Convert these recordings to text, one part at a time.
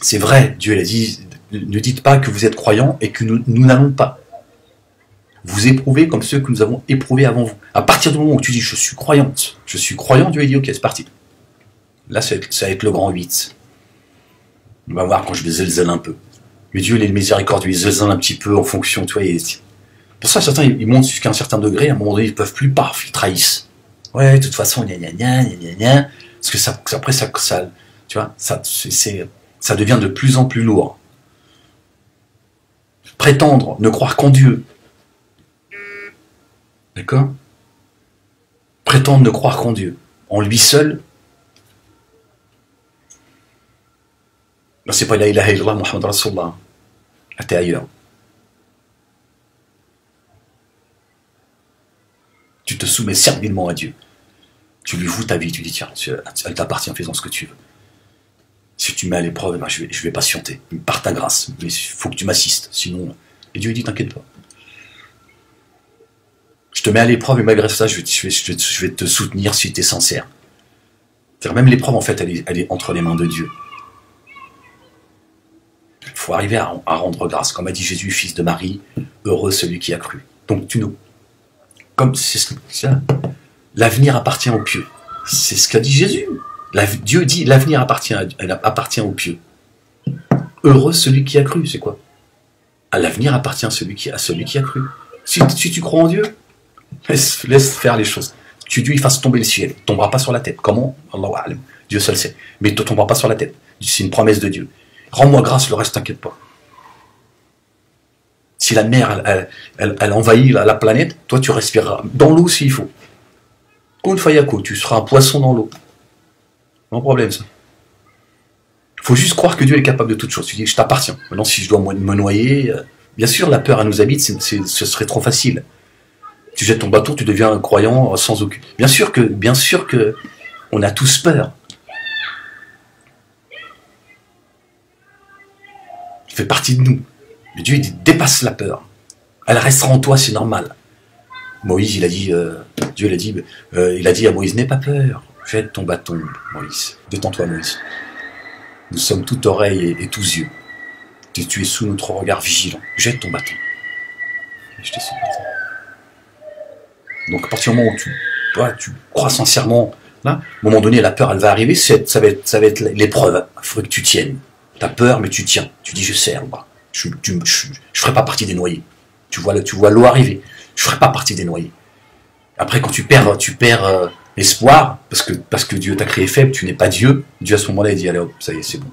C'est vrai, Dieu l'a dit, ne dites pas que vous êtes croyants et que nous n'allons pas vous éprouver comme ceux que nous avons éprouvés avant vous. À partir du moment où tu dis je suis croyante, je suis croyant, Dieu a dit ok, c'est parti. Là, ça va être le grand 8. On va voir quand je vais zélzèle un peu. Mais Dieu, il est miséricordieux, il zélzèle un petit peu en fonction, tu vois. Pour ça, certains, ils montent jusqu'à un certain degré, à un moment donné, ils peuvent plus, paf, ils trahissent. Ouais, de toute façon, gna gna gna, gna gna gna. Parce que ça, après, ça tu vois, ça devient de plus en plus lourd. Prétendre ne croire qu'en Dieu. D'accord? Prétendre ne croire qu'en Dieu. En lui seul. Ben, c'est pas la ilaha illallah Muhammad Rasulullah. Là, t'es ailleurs. Tu te soumets servilement à Dieu. Tu lui voues ta vie, tu dis tiens, elle t'appartient, fais-en ce que tu veux. Si tu mets à l'épreuve, ben, je vais patienter, par ta grâce, mais il faut que tu m'assistes, sinon... Et Dieu dit t'inquiète pas. Je te mets à l'épreuve et malgré ça, je vais te soutenir si tu es sincère. Même l'épreuve, en fait, elle est entre les mains de Dieu. Il faut arriver à rendre grâce. Comme a dit Jésus, fils de Marie, heureux celui qui a cru. Donc tu nous... Comme c'est ça, l'avenir appartient aux pieux. C'est ce qu'a dit Jésus. Dieu dit l'avenir appartient aux pieux. Heureux celui qui a cru, c'est quoi? L'avenir appartient à celui qui a cru. Si tu crois en Dieu, laisse faire les choses. Tu Dieu il fasse tomber le ciel, il ne tombera pas sur la tête. Comment? Allahu a'lam. Dieu seul sait. Mais il ne te tombera pas sur la tête. C'est une promesse de Dieu. Rends-moi grâce, le reste t'inquiète pas. Si la mer elle envahit la planète, toi tu respireras dans l'eau s'il faut. Kun fayako, tu seras un poisson dans l'eau. Non problème ça. Il faut juste croire que Dieu est capable de toutes choses. Tu dis je t'appartiens. Maintenant si je dois me noyer, bien sûr la peur elle nous habite, ce serait trop facile. Tu jettes ton bateau, tu deviens un croyant sans aucune. Bien sûr que on a tous peur. Ça fait partie de nous. Mais Dieu il dépasse la peur. Elle restera en toi, c'est normal. Moïse, il a dit, Dieu l'a dit, il a dit à Moïse, n'aie pas peur, jette ton bâton, Moïse. Détends-toi, Moïse. Nous sommes tout oreilles et tous yeux. Tu es sous notre regard vigilant. Jette ton bâton. Jetez son bâton. Donc à partir du moment où tu crois sincèrement, là, à un moment donné, la peur, elle va arriver, ça va être l'épreuve. Il faudrait que tu tiennes. Tu as peur, mais tu tiens. Tu dis, je serre. Je ne ferai pas partie des noyés. Tu vois l'eau arriver. Je ne ferai pas partie des noyés. Après, quand tu perds espoir, parce que Dieu t'a créé faible, tu n'es pas Dieu. Dieu, à ce moment-là, il dit, allez hop, ça y est, c'est bon.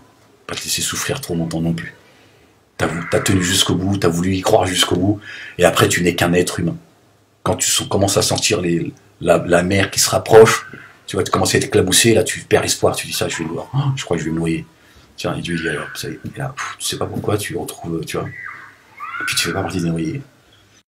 Pas te laisser souffrir trop longtemps non plus. T'as tenu jusqu'au bout, t'as voulu y croire jusqu'au bout, et après, tu n'es qu'un être humain. Quand tu commences à sentir la mer qui se rapproche, tu vas commencer à être éclaboussé, là, tu perds espoir, tu dis ça, je vais le voir. Oh, je crois que je vais me noyer. Tiens, et Dieu dit, alors, ça y est, là, tu sais pas pourquoi, tu retrouves, tu vois. Et puis tu fais pas partie des noyés.